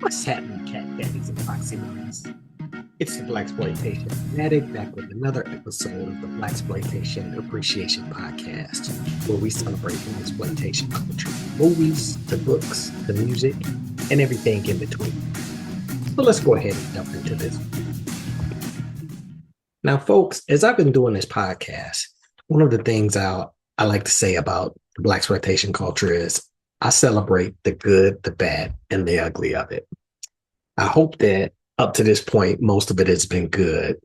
What's happening, cat daddies and proximities? It's the Blaxploitation Fanatic back with another episode of the Blaxploitation Appreciation Podcast, where we celebrate exploitation culture, movies, the books, the music, and everything in between. So let's go ahead and jump into this. Now, folks, as I've been doing this podcast, one of the things I like to say about Blaxploitation culture is I celebrate the good, the bad, and the ugly of it. I hope that up to this point, most of it has been good.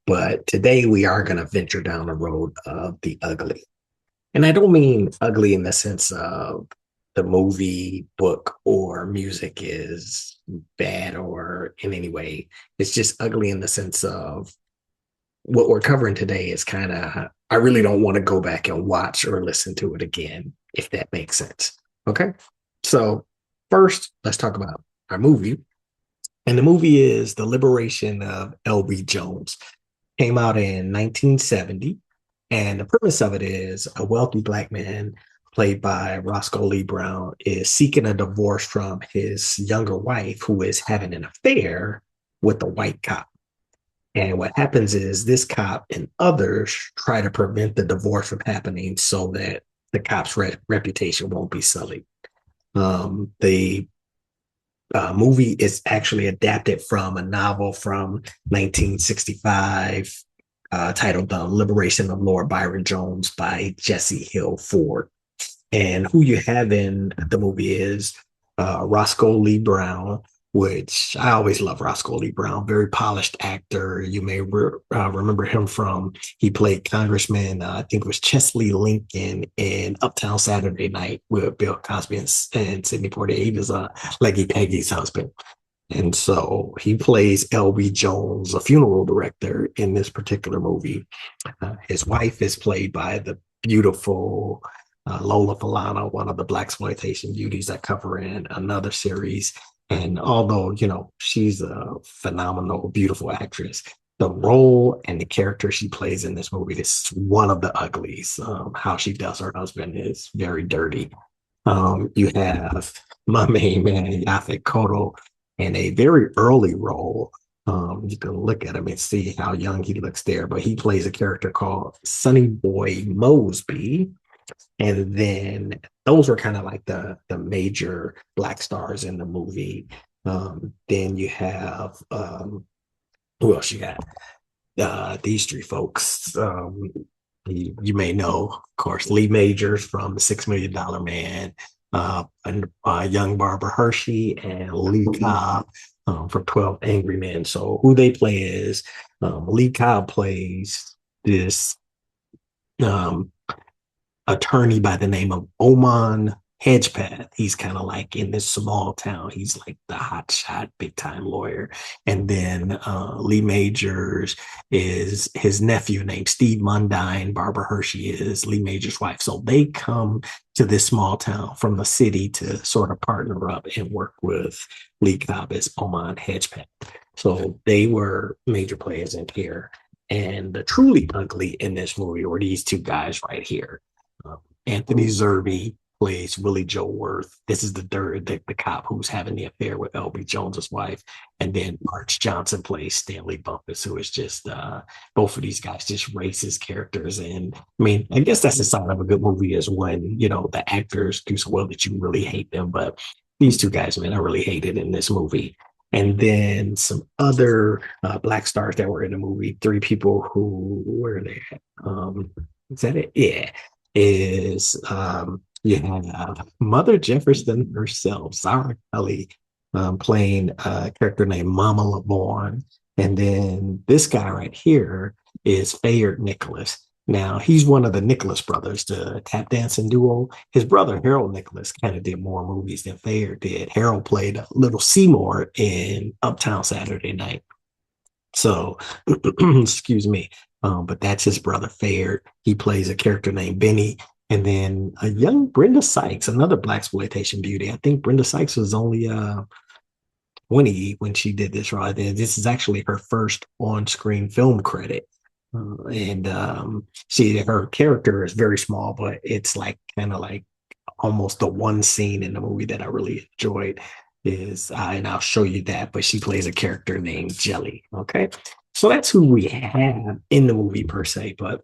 But today we are going to venture down the road of the ugly. And I don't mean ugly in the sense of the movie, book, or music is bad or in any way. It's just ugly in the sense of what we're covering today is kind of, I really don't want to go back and watch or listen to it again, if that makes sense. Okay. So, first, let's talk about our movie. And the movie is The Liberation of L.B. Jones. Came out in 1970. And the premise of it is a wealthy black man played by Roscoe Lee Brown is seeking a divorce from his younger wife, who is having an affair with a white cop. And what happens is this cop and others try to prevent the divorce from happening so that the cop's reputation won't be sullied. The movie is actually adapted from a novel from 1965 titled The Liberation of Lord Byron Jones by Jesse Hill Ford. And who you have in the movie is Roscoe Lee Brown, which I always love Roscoe Lee Brown, very polished actor. You may remember him from, he played Congressman, I think it was Chesley Lincoln in Uptown Saturday Night with Bill Cosby and Sidney Poitier. He was Leggy Peggy's husband. And so he plays L.B. Jones, a funeral director in this particular movie. His wife is played by the beautiful Lola Falana, one of the Blaxploitation beauties I cover in another series. And although, she's a phenomenal, beautiful actress, the role and the character she plays in this movie is one of the uglies. How she does her husband is very dirty. You have my main man, Yaphet Kotto, in a very early role. You can look at him and see how young he looks there, but he plays a character called Sonny Boy Mosby. And then those were kind of like the major black stars in the movie. Then you have who else you got? These three folks. You may know, of course, Lee Majors from the $6 Million Man, and young Barbara Hershey, and Lee Cobb from 12 Angry Men. So who they play is Lee Cobb plays this um, attorney by the name of Oman Hedgepath. He's kind of like in this small town. He's like the hot shot, big time lawyer. And then Lee Majors is his nephew named Steve Mundine. Barbara Hershey is Lee Majors' wife. So they come to this small town from the city to sort of partner up and work with Lee Cobb as Oman Hedgepath. So they were major players in here. And the truly ugly in this movie were these two guys right here. Anthony Zerbe plays Willie Joe Worth. This is the cop who's having the affair with L.B. Jones's wife. And then Arch Johnson plays Stanley Bumpus, who is just both of these guys just racist characters. And I mean, I guess that's the sign of a good movie is when, the actors do so well that you really hate them. But these two guys, man, I really hated in this movie. And then some other black stars that were in the movie, three people who were there. Is that it? Yeah. You have Mother Jefferson herself, Zara Kelly, playing a character named Mama LaVaughn. And then this guy right here is Fayard Nicholas. Now, he's one of the Nicholas brothers, the tap dancing duo. His brother, Harold Nicholas, kind of did more movies than Fayard did. Harold played a Little Seymour in Uptown Saturday Night. So, excuse me. But that's his brother Fayard. He plays a character named Benny. And then a young Brenda Sykes, another Blaxploitation beauty. I think Brenda Sykes was only 20 when she did this right there. This is actually her first on-screen film credit. And see, her character is very small, but it's like kind of like almost the one scene in the movie that I really enjoyed. is, and I'll show you that, but she plays a character named Jelly. Okay. So that's who we have in the movie per se. But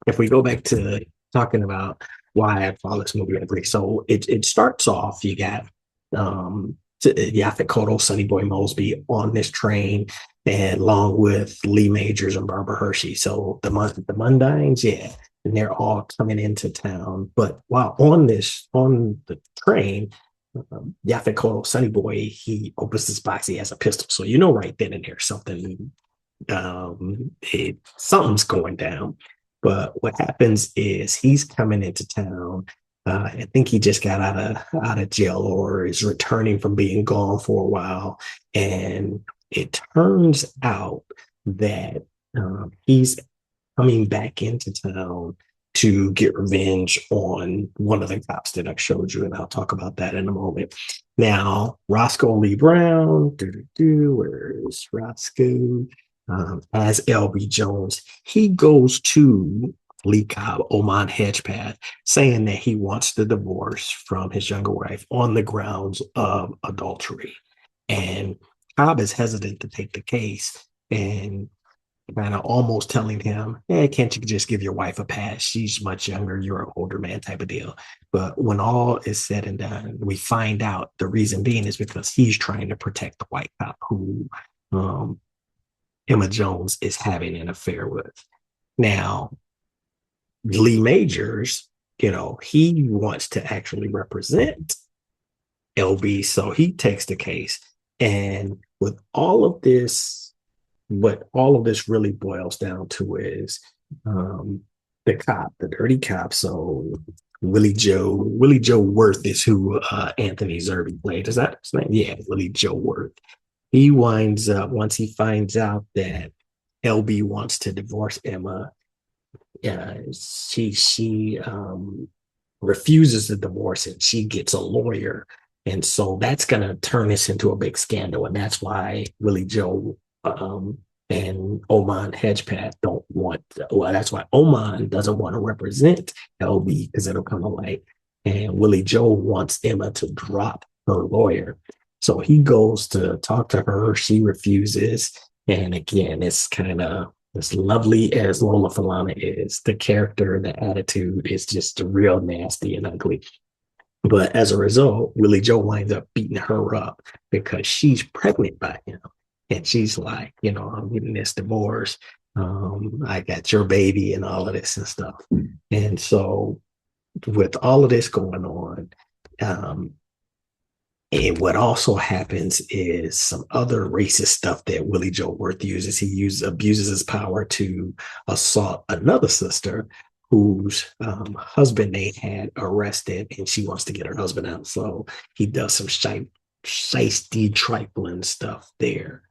if we go back to talking about why I follow this movie, every so it starts off. You got Yaphet Kotto, Sonny Boy Mosby on this train, and along with Lee Majors and Barbara Hershey. So the Mundines, yeah, and they're all coming into town. But while on the train, Yaphet Kotto, Sonny Boy, he opens this box. He has a pistol, so you know right then and there something's going down. But what happens is he's coming into town. I think he just got out of jail or is returning from being gone for a while, and it turns out that he's coming back into town to get revenge on one of the cops that I showed you, and I'll talk about that in a moment. Now, Roscoe Lee Brown, where's Roscoe? As LB Jones, he goes to Lee Cobb, Oman Hedgepath, saying that he wants the divorce from his younger wife on the grounds of adultery. And Cobb is hesitant to take the case and kind of almost telling him, hey, can't you just give your wife a pass? She's much younger. You're an older man type of deal. But when all is said and done, we find out the reason being is because he's trying to protect the white cop who um, Emma Jones is having an affair with. Now, Lee Majors, he wants to actually represent LB, so he takes the case. And with all of this, what all of this really boils down to is the cop, the dirty cop. So Willie Joe Worth is who Anthony Zerbe played. Is that his name? Yeah, Willie Joe Worth. He winds up once he finds out that LB wants to divorce Emma. She refuses the divorce and she gets a lawyer, and so that's gonna turn this into a big scandal, and that's why Willie Joe and Oman Hedgepath don't want. Well, that's why Oman doesn't want to represent LB because it'll come to light, and Willie Joe wants Emma to drop her lawyer. So he goes to talk to her. She refuses. And again, it's kind of as lovely as Lola Falana is, the character, the attitude is just real nasty and ugly. But as a result, Willie Joe winds up beating her up because she's pregnant by him. And she's like, I'm getting this divorce. I got your baby and all of this and stuff. And so, with all of this going on, um, and what also happens is some other racist stuff that Willie Joe Worth uses. He abuses his power to assault another sister whose husband they had arrested, and she wants to get her husband out. So he does some shisty, trifling stuff there.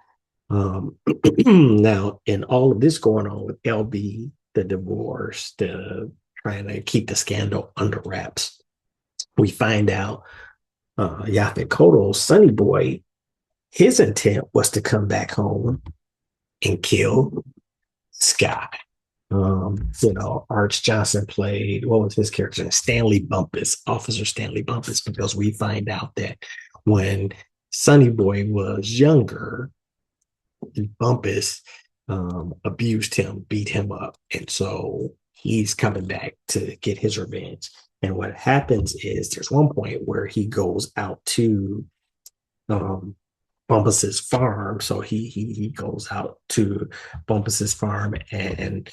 Now, in all of this going on with LB, the divorce, the trying to keep the scandal under wraps, we find out Yaphet Kotto's Sonny Boy, his intent was to come back home and kill Sky. Arch Johnson played, what was his character? Stanley Bumpus, Officer Stanley Bumpus, because we find out that when Sonny Boy was younger, Bumpus abused him, beat him up. And so he's coming back to get his revenge. And what happens is there's one point where he goes out to Bumpus's farm. So he goes out to Bumpus's farm and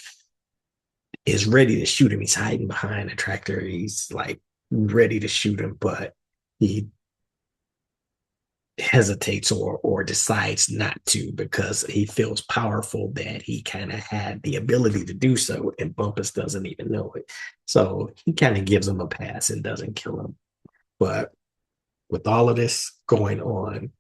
is ready to shoot him. He's hiding behind a tractor. He's like ready to shoot him, but he hesitates or decides not to because he feels powerful that he kind of had the ability to do so, and Bumpus doesn't even know it. So he kind of gives him a pass and doesn't kill him. But with all of this going on,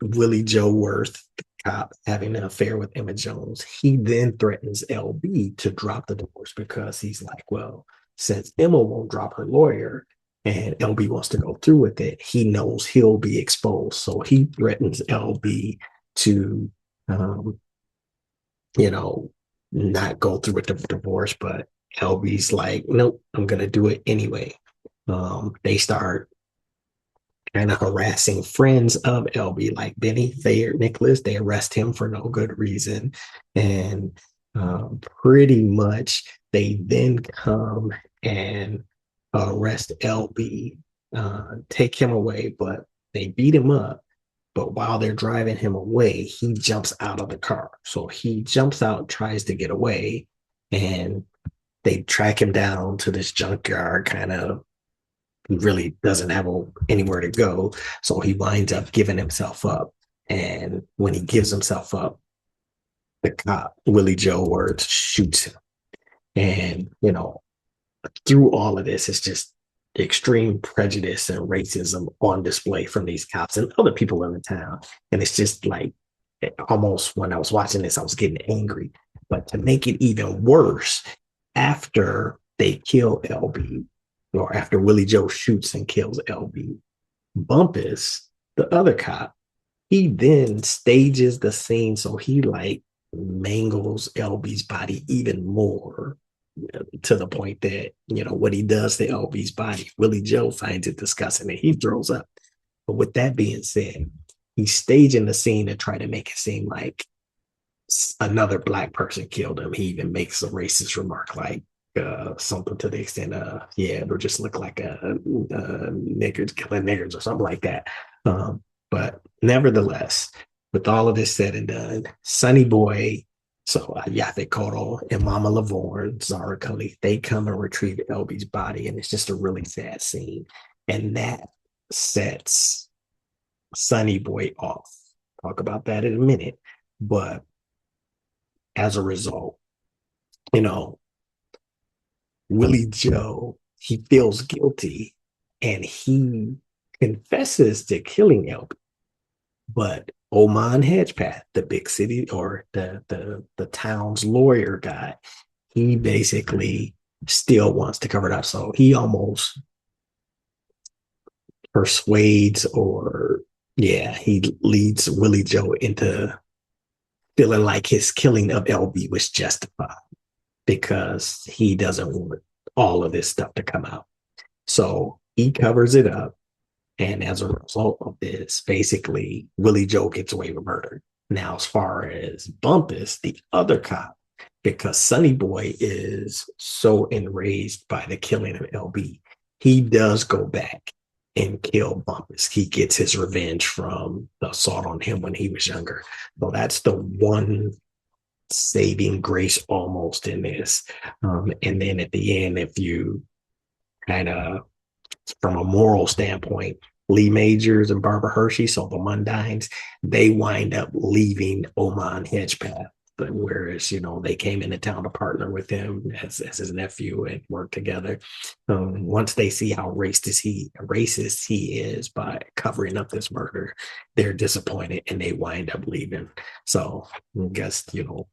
Willie Joe Worth, the cop, having an affair with Emma Jones, he then threatens LB to drop the divorce because he's like, well, since Emma won't drop her lawyer and LB wants to go through with it, he knows he'll be exposed. So he threatens LB to, you know, not go through with the divorce, but LB's like, nope, I'm going to do it anyway. They start kind of harassing friends of LB, like Benny Thayer Nicholas. They arrest him for no good reason. And pretty much they then come and arrest LB, take him away, but they beat him up. But while they're driving him away, he jumps out of the car. So he jumps out, tries to get away, and they track him down to this junkyard, kind of he really doesn't have anywhere to go. So he winds up giving himself up. And when he gives himself up, the cop, Willie Joe Words, shoots him. And, through all of this, it's just extreme prejudice and racism on display from these cops and other people in the town. And it's just like almost when I was watching this, I was getting angry. But to make it even worse, after they kill LB, or after Willie Joe shoots and kills LB, Bumpus, the other cop, he then stages the scene. So he like mangles LB's body even more, to the point that, what he does to LB's body, Willie Joe finds it disgusting and he throws up. But with that being said, he's staging the scene to try to make it seem like another black person killed him. He even makes a racist remark like, something to the extent of, yeah, it'll just look like a niggers killing niggers or something like that. But nevertheless, with all of this said and done, Sonny Boy, so Yaphet Kotto and Mama Lavorne, Zara Cully, they come and retrieve LB's body, and it's just a really sad scene. And that sets Sonny Boy off. Talk about that in a minute. But as a result, Willie Joe, he feels guilty and he confesses to killing LB. But Oman Hedgepath, the big city or the town's lawyer guy, he basically still wants to cover it up. So he almost persuades he leads Willie Joe into feeling like his killing of LB was justified, because he doesn't want all of this stuff to come out. So he covers it up. And as a result of this, basically, Willie Joe gets away with murder. Now, as far as Bumpus, the other cop, because Sonny Boy is so enraged by the killing of LB, he does go back and kill Bumpus. He gets his revenge from the assault on him when he was younger. So that's the one saving grace almost in this. And then at the end, if you kind of, from a moral standpoint, Lee Majors and Barbara Hershey, so the Mundines, they wind up leaving Oman Hedgepath. But whereas, they came into town to partner with him as his nephew and work together. Once they see how racist he is by covering up this murder, they're disappointed and they wind up leaving. So I guess,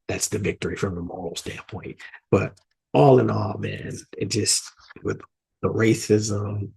that's the victory from the moral standpoint. But all in all, man, it just, with the racism,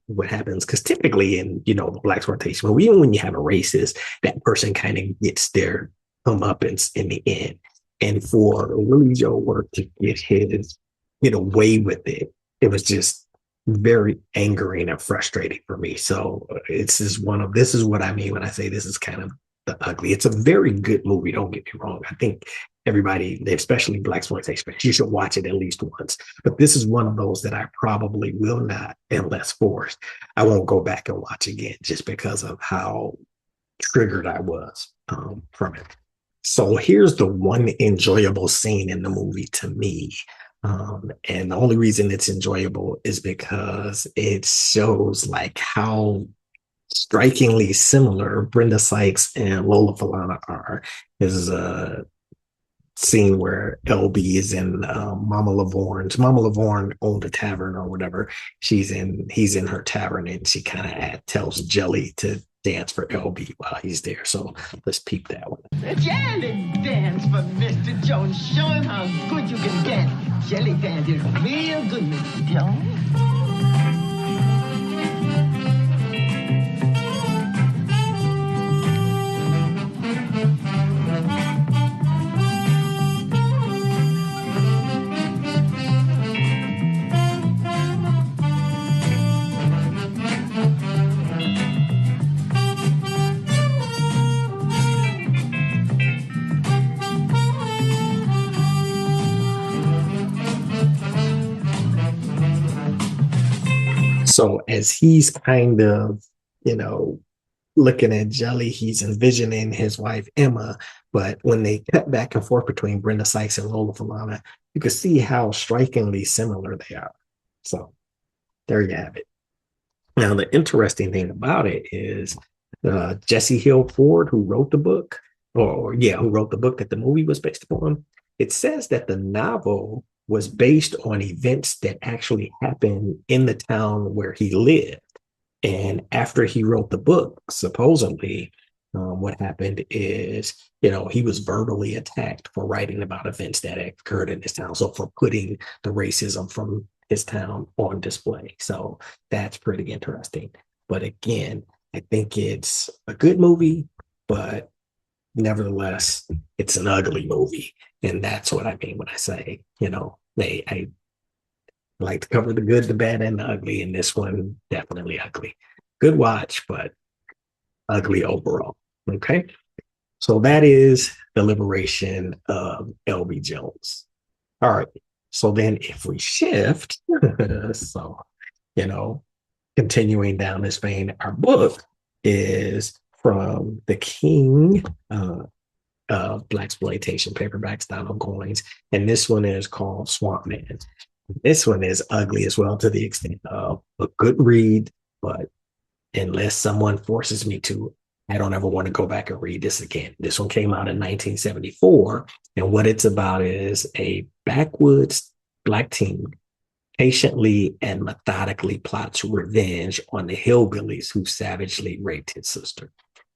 what happens, because typically in, the Blaxploitation, even when you have a racist, that person kind of gets their comeuppance in the end. And for Willie Joe Work to get away with it, it was just very angering and frustrating for me. So this is what I mean when I say this is kind of the ugly. It's a very good movie, don't get me wrong. I think everybody, especially Blaxploitation, you should watch it at least once. But this is one of those that I probably will not, unless forced. I won't go back and watch again just because of how triggered I was from it. So here's the one enjoyable scene in the movie to me. And the only reason it's enjoyable is because it shows like how strikingly similar Brenda Sykes and Lola Falana are. Is a scene where LB is in Mama Lavorne's. Mama Lavorne owned a tavern or whatever. He's in her tavern, and she kind of tells Jelly to dance for LB while he's there. So let's peep that one. Jelly dance for Mr. Jones. Show him how good you can dance. Jelly dance is real good, Mr. Jones. So as he's kind of, you know, looking at Jelly, he's envisioning his wife Emma. But when they cut back and forth between Brenda Sykes and Lola Falana, you can see how strikingly similar they are. So there you have it. Now, the interesting thing about it is Jesse Hill Ford, who wrote the book, or yeah, who wrote the book that the movie was based upon, it says that the novel was based on events that actually happened in the town where he lived. And after he wrote the book, supposedly, what happened is, he was verbally attacked for writing about events that occurred in his town. So for putting the racism from his town on display. So that's pretty interesting. But again, I think it's a good movie, but nevertheless, it's an ugly movie. And that's what I mean when I say, I like to cover the good, the bad, and the ugly. And this one, definitely ugly. Good watch, but ugly overall. Okay. So that is the liberation of LB Jones. All right. So then if we shift, so, you know, continuing down this vein, our book is from the king of Blaxploitation paperbacks, Donald Goines. And this one is called Swamp Man. This one is ugly as well, to the extent of a good read, but unless someone forces me to, I don't ever want to go back and read this again. This one came out in 1974. And what it's about is a backwoods Black teen patiently and methodically plots revenge on the hillbillies who savagely raped his sister.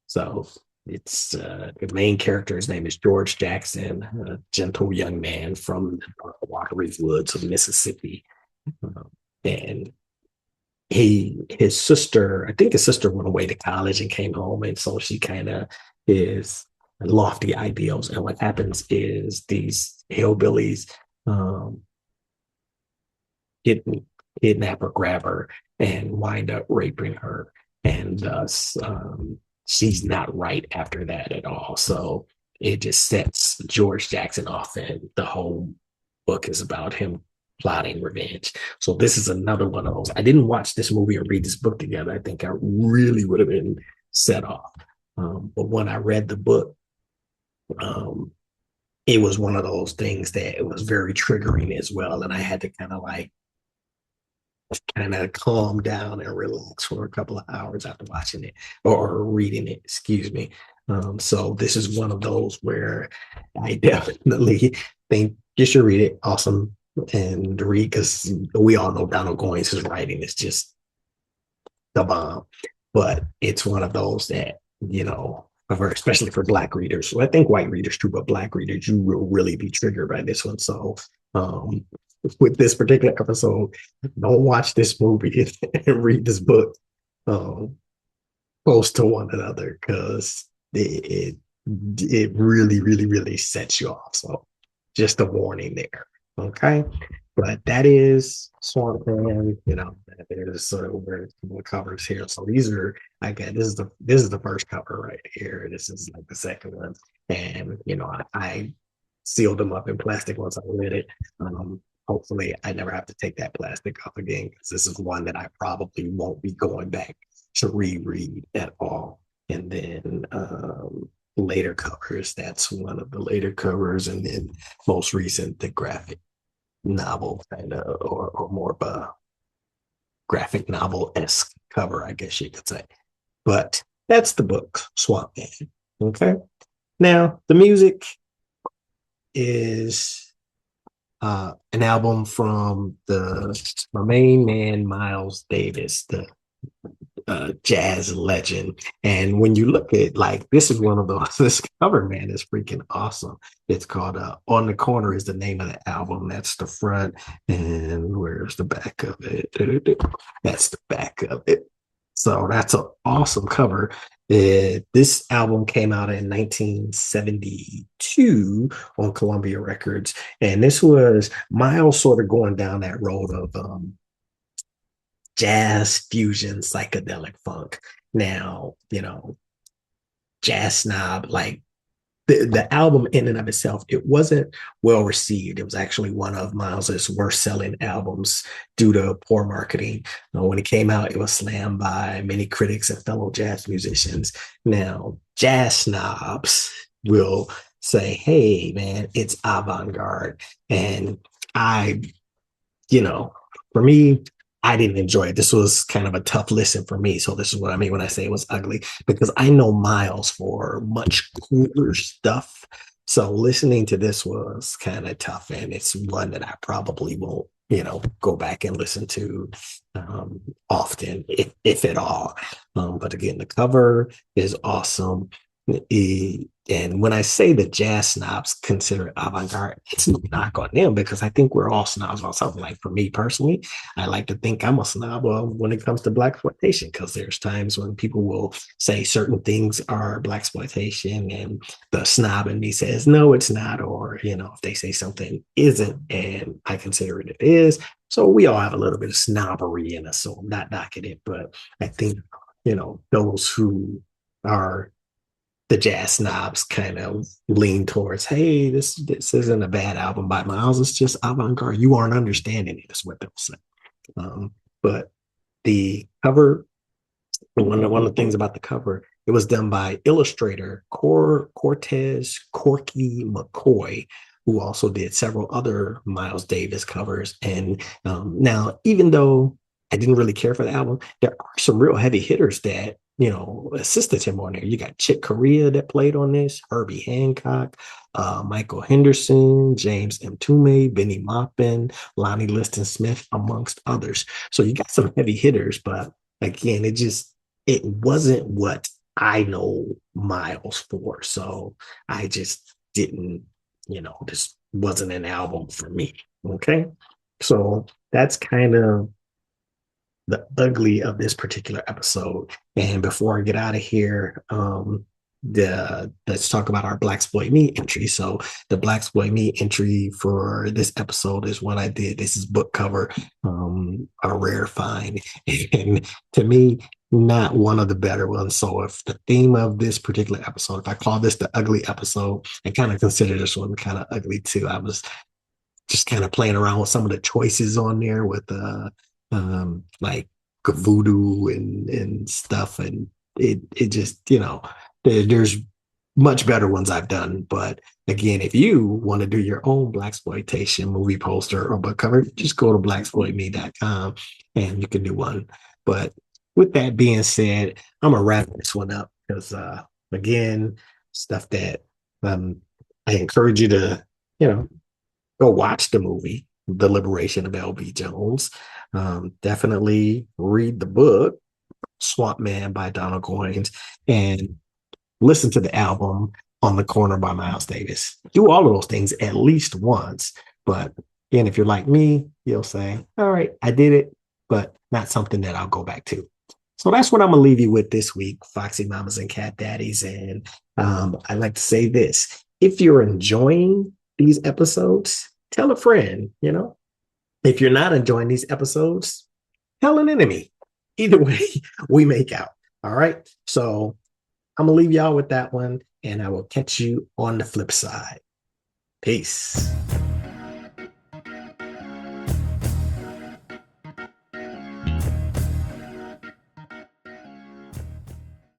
So it's the main character's name is George Jackson, a gentle young man from the watery woods of Mississippi. And his sister, I think his sister went away to college and came home. And so she kind of is lofty ideals. And what happens is these hillbillies um, get kidnap or grab her and wind up raping her. And thus, she's not right after that at all. So it just sets George Jackson off, and the whole book is about him plotting revenge. So this is another one of those. I didn't watch this movie or read this book together. I think I really would have been set off. But when I read the book, um, it was one of those things that it was very triggering as well. And I had to kind of calm down and relax for a couple of hours after watching it or reading it, excuse me. So this is one of those where I definitely think you should read it. Awesome. And read, because we all know Donald Goines' writing is just the bomb. But it's one of those that, especially for Black readers. So I think white readers too, but Black readers, you will really be triggered by this one. So with this particular episode, don't watch this movie and read this book close to one another, because it really, really, really sets you off. So just a warning there. Okay. But that is Swamp Man, that is sort of where the covers here. So these are, again, this is the first cover right here. This is like the second one. And I sealed them up in plastic once I read it. Hopefully I never have to take that plastic off again, because this is one that I probably won't be going back to reread at all. And then later covers, that's one of the later covers. And then most recent, the graphic novel kind of, or more of a graphic novel-esque cover, I guess you could say. But that's the book, Swamp Man. Okay. Now, the music is an album from my main man, Miles Davis, the jazz legend. And when you look at, like, this is one of those, this cover, man, is freaking awesome. It's called On the Corner is the name of the album. That's the front. And where's the back of it? That's the back of it. So that's an awesome cover. This album came out in 1972 on Columbia Records. And this was Miles sort of going down that road of jazz fusion psychedelic funk. Now, jazz snob, like the album in and of itself, it wasn't well received. It was actually one of Miles's worst selling albums due to poor marketing. When it came out, it was slammed by many critics and fellow jazz musicians. Now, jazz snobs will say, hey, man, it's avant garde. And I, you know, for me, I didn't enjoy it. This was kind of a tough listen for me. So this is what I mean when I say it was ugly, because I know Miles for much cooler stuff. So listening to this was kind of tough, and it's one that I probably won't, go back and listen to often, if at all. But again, the cover is awesome. And when I say the jazz snobs consider it avant-garde, it's no knock on them, because I think we're all snobs on something. Like for me personally, I like to think I'm a snob when it comes to Blaxploitation, because there's times when people will say certain things are Blaxploitation and the snob in me says, no, it's not. Or, if they say something isn't and I consider it is. So we all have a little bit of snobbery in us. So I'm not knocking it, but I think, those who are the jazz snobs kind of lean towards, hey, this isn't a bad album by Miles. It's just avant-garde. You aren't understanding it, is what they'll say. But the cover, one of the things about the cover, it was done by illustrator Cortez Corky McCoy, who also did several other Miles Davis covers. And now, even though I didn't really care for the album, there are some real heavy hitters that assisted him on there. You got Chick Corea that played on this, Herbie Hancock, Michael Henderson, James M. Tume, Benny Maupin, Lonnie Liston Smith, amongst others. So you got some heavy hitters, but again, it wasn't what I know Miles for. So I just didn't, this wasn't an album for me. Okay. So that's kind of the ugly of this particular episode. And before I get out of here, let's talk about our Blaxploit Me entry. So the Blaxploit Me entry for this episode is what I did. This is book cover, a rare find, and to me, not one of the better ones. So if the theme of this particular episode, if I call this the ugly episode, I kind of consider this one kind of ugly too. I was just kind of playing around with some of the choices on there with like voodoo and stuff, and it just there's much better ones I've done. But again, if you want to do your own Blaxploitation movie poster or book cover, just go to blaxploitme.com and you can do one. But with that being said, I'm gonna wrap this one up, because again, stuff that I encourage you to go watch the movie, The Liberation of L.B. Jones. Definitely read the book, Swamp Man by Donald Goines, and listen to the album On the Corner by Miles Davis. Do all of those things at least once. But again, if you're like me, you'll say, all right, I did it, but not something that I'll go back to. So that's what I'm going to leave you with this week, Foxy Mamas and Cat Daddies. And I'd like to say this. If you're enjoying these episodes, tell a friend, If you're not enjoying these episodes, tell an enemy. Either way, we make out. All right. So I'm going to leave y'all with that one, and I will catch you on the flip side. Peace.